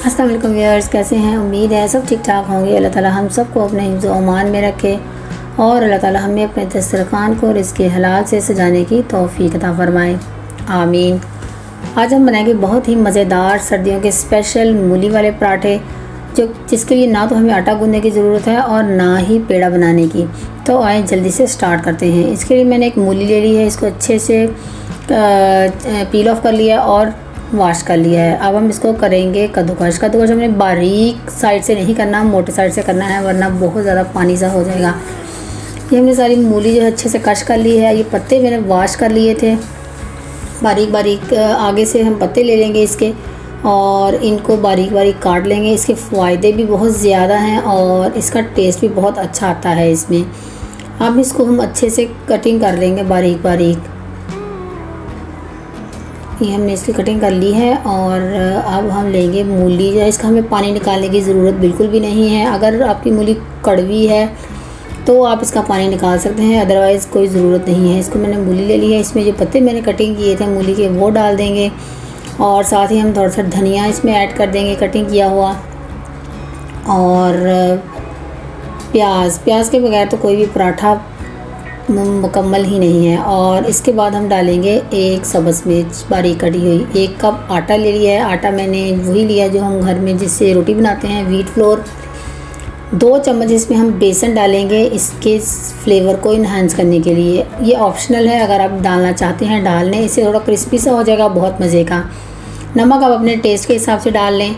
अस्सलाम वालेकुम व्यूअर्स, कैसे हैं? उम्मीद है सब ठीक ठाक होंगे। अल्लाह ताला हम सबको अपने हिफ्ज़ व अमान में रखे और अल्लाह ताला हमें अपने दस्तरखान को रिज़्क़ हलाल से सजाने की तौफ़ीक अता फ़रमाए, आमीन। आज हम बनाएंगे बहुत ही मज़ेदार सर्दियों के स्पेशल मूली वाले पराठे, जिसके लिए ना तो हमें आटा गूंदने की ज़रूरत है और ना ही पेड़ा बनाने की। तो आए जल्दी से स्टार्ट करते हैं। इसके लिए मैंने एक मूली ले ली है, इसको अच्छे से पील ऑफ कर लिया और वॉश कर लिया है। अब हम इसको करेंगे कद्दूकश। हमने बारीक साइड से नहीं करना, मोटे साइड से करना है, वरना बहुत ज़्यादा पानी सा हो जाएगा। ये हमने सारी मूली जो है अच्छे से कश कर ली है। ये पत्ते मैंने वॉश कर लिए थे बारीक बारीक। आगे से हम पत्ते ले लेंगे इसके और इनको बारीक बारीक काट लेंगे। इसके फ़ायदे भी बहुत ज़्यादा हैं और इसका टेस्ट भी बहुत अच्छा आता है इसमें। अब इसको हम अच्छे से कटिंग कर लेंगे बारीक बारीक। ये हमने इसकी कटिंग कर ली है और अब हम लेंगे मूली। जो है इसका हमें पानी निकालने की ज़रूरत बिल्कुल भी नहीं है। अगर आपकी मूली कड़वी है तो आप इसका पानी निकाल सकते हैं, अदरवाइज़ कोई ज़रूरत नहीं है। इसको मैंने मूली ले ली है, इसमें जो पत्ते मैंने कटिंग किए थे मूली के वो डाल देंगे और साथ ही हम थोड़ा सा धनिया इसमें ऐड कर देंगे कटिंग किया हुआ। और प्याज के बगैर तो कोई भी पराठा मुकम्मल ही नहीं है। और इसके बाद हम डालेंगे एक सब्ज़ मिर्च बारीक कटी हुई। 1 कप आटा ले लिया है। आटा मैंने वही लिया जो हम घर में जिससे रोटी बनाते हैं, व्हीट फ्लोर। 2 चम्मच इसमें हम बेसन डालेंगे इसके फ्लेवर को इन्हांस करने के लिए। ये ऑप्शनल है, अगर आप डालना चाहते हैं डाल लें, इससे थोड़ा क्रिस्पी सा हो जाएगा, बहुत मज़े का। नमक आप अपने टेस्ट के हिसाब से डाल लें।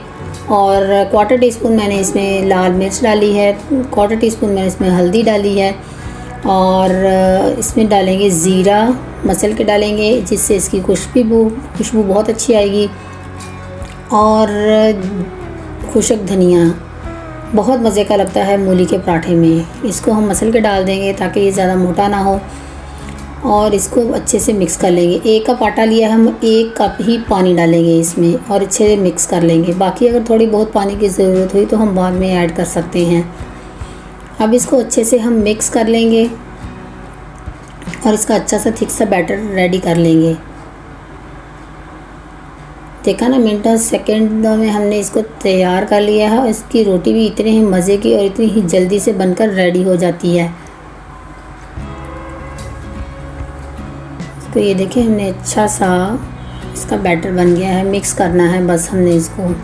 और 1/4 टीस्पून मैंने इसमें लाल मिर्च डाली है, 1/4 टीस्पून मैंने इसमें हल्दी डाली है और इसमें डालेंगे ज़ीरा मसल के डालेंगे, जिससे इसकी खुशबू बहुत अच्छी आएगी। और खुशक धनिया बहुत मज़े का लगता है मूली के पराठे में। इसको हम मसल के डाल देंगे ताकि ये ज़्यादा मोटा ना हो और इसको अच्छे से मिक्स कर लेंगे। 1 कप आटा लिया, हम 1 कप ही पानी डालेंगे इसमें और अच्छे से मिक्स कर लेंगे। बाकी अगर थोड़ी बहुत पानी की ज़रूरत हुई तो हम बाद में ऐड कर सकते हैं। अब इसको अच्छे से हम मिक्स कर लेंगे और इसका अच्छा सा थिक सा बैटर रेडी कर लेंगे। देखा ना, मिनटों सेकंडों में हमने इसको तैयार कर लिया है। इसकी रोटी भी इतने ही मज़े की और इतनी ही जल्दी से बनकर रेडी हो जाती है। तो ये देखिए हमने अच्छा सा इसका बैटर बन गया है। मिक्स करना है बस हमने इसको।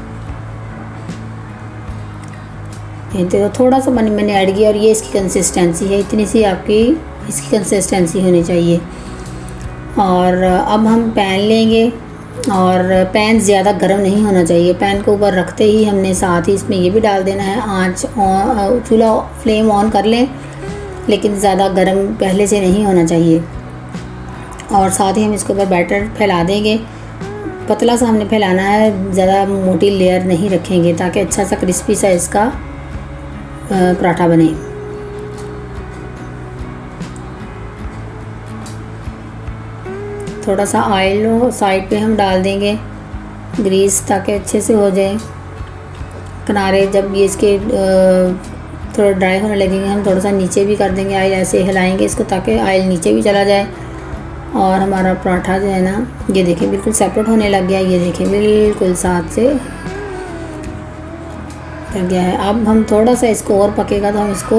ये देखो थोड़ा सा पानी मैंने ऐड किया और ये इसकी कंसिस्टेंसी है, इतनी सी आपकी इसकी कंसिस्टेंसी होनी चाहिए। और अब हम पैन लेंगे और पैन ज़्यादा गर्म नहीं होना चाहिए। पैन को ऊपर रखते ही हमने साथ ही इसमें ये भी डाल देना है। आँच चूल्हा फ्लेम ऑन कर लें, लेकिन ज़्यादा गर्म पहले से नहीं होना चाहिए। और साथ ही हम इसके ऊपर बैटर फैला देंगे। पतला सा हमने फैलाना है, ज़्यादा मोटी लेयर नहीं रखेंगे ताकि अच्छा सा क्रिस्पी सा इसका पराठा बने। थोड़ा सा ऑयल साइड पे हम डाल देंगे ग्रीस, ताकि अच्छे से हो जाए किनारे। जब ये इसके थोड़ा ड्राई होने लगेंगे हम थोड़ा सा नीचे भी कर देंगे ऑयल, ऐसे हिलाएंगे इसको ताकि ऑयल नीचे भी चला जाए। और हमारा पराठा जो है ना, ये देखिए बिल्कुल सेपरेट होने लग गया। ये देखिए बिल्कुल साथ से लग गया है। अब हम थोड़ा सा इसको और पकेगा तो हम इसको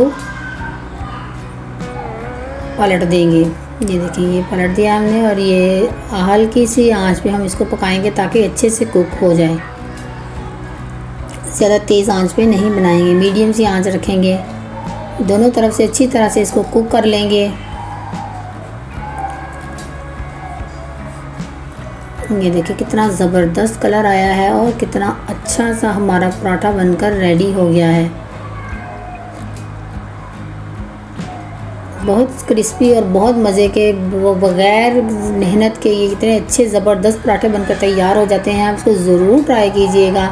पलट देंगे। ये देखिए ये पलट दिया हमने और ये हल्की सी आंच पे हम इसको पकाएंगे ताकि अच्छे से कुक हो जाए। ज़्यादा तेज़ आंच पे नहीं बनाएंगे, मीडियम सी आंच रखेंगे। दोनों तरफ से अच्छी तरह से इसको कुक कर लेंगे। ये देखिए कितना ज़बरदस्त कलर आया है और कितना अच्छा सा हमारा पराठा बनकर रेडी हो गया है। बहुत क्रिस्पी और बहुत मज़े के, बग़ैर मेहनत के ये इतने अच्छे ज़बरदस्त पराठे बनकर तैयार हो जाते हैं। आप इसको ज़रूर ट्राई कीजिएगा।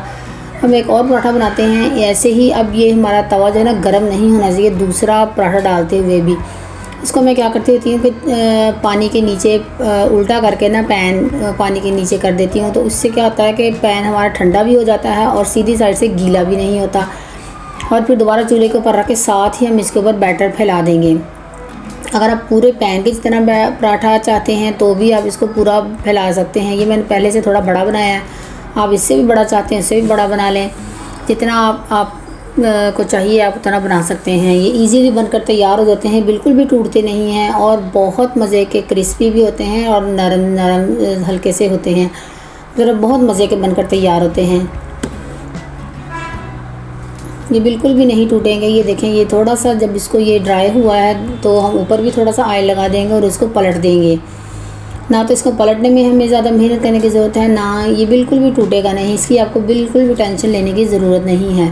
हम एक और पराठा बनाते हैं ऐसे ही। अब ये हमारा तवा जो है ना गर्म नहीं होना चाहिए, दूसरा पराठा डालते हुए भी। इसको मैं क्या करती होती हूँ कि पानी के नीचे उल्टा करके ना पैन पानी के नीचे कर देती हूँ, तो उससे क्या होता है कि पैन हमारा ठंडा भी हो जाता है और सीधी साइड से गीला भी नहीं होता। और फिर दोबारा चूल्हे के ऊपर रख के साथ ही हम इसके ऊपर बैटर फैला देंगे। अगर आप पूरे पैन की जितना पराठा चाहते हैं तो भी आप इसको पूरा फैला सकते हैं। ये मैंने पहले से थोड़ा बड़ा बनाया है आप इससे भी बड़ा चाहते हैं उससे भी बड़ा बना लें, जितना आप को चाहिए आप उतना बना सकते हैं। ये इजीली बनकर तैयार हो जाते हैं, बिल्कुल भी टूटते नहीं हैं और बहुत मज़े के क्रिस्पी भी होते हैं और नरम नरम हल्के से होते हैं, ज़रा बहुत मज़े के बनकर तैयार होते हैं। ये बिल्कुल भी नहीं टूटेंगे। ये देखें, ये थोड़ा सा जब इसको ये ड्राई हुआ है तो हम ऊपर भी थोड़ा सा ऑयल लगा देंगे और इसको पलट देंगे। ना तो इसको पलटने में हमें ज़्यादा मेहनत करने की ज़रूरत है, ना ये बिल्कुल भी टूटेगा नहीं, इसकी आपको बिल्कुल भी टेंशन लेने की ज़रूरत नहीं है।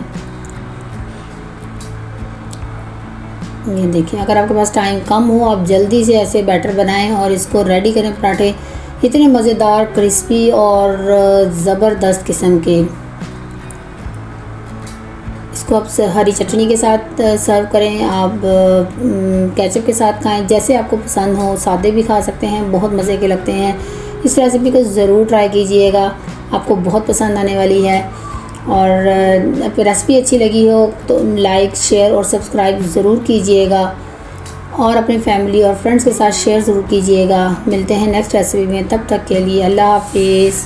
ये देखिए, अगर आपके पास टाइम कम हो आप जल्दी से ऐसे बैटर बनाएं और इसको रेडी करें पराठे, इतने मज़ेदार क्रिस्पी और ज़बरदस्त किस्म के। इसको आप हरी चटनी के साथ सर्व करें, आप केचप के साथ खाएं, जैसे आपको पसंद हो। सादे भी खा सकते हैं, बहुत मज़े के लगते हैं। इस रेसिपी को ज़रूर ट्राई कीजिएगा, आपको बहुत पसंद आने वाली है। और रेसिपी अच्छी लगी हो तो लाइक शेयर और सब्सक्राइब ज़रूर कीजिएगा और अपनी फैमिली और फ्रेंड्स के साथ शेयर ज़रूर कीजिएगा। मिलते हैं नेक्स्ट रेसिपी में, तब तक के लिए अल्लाह हाफिज़।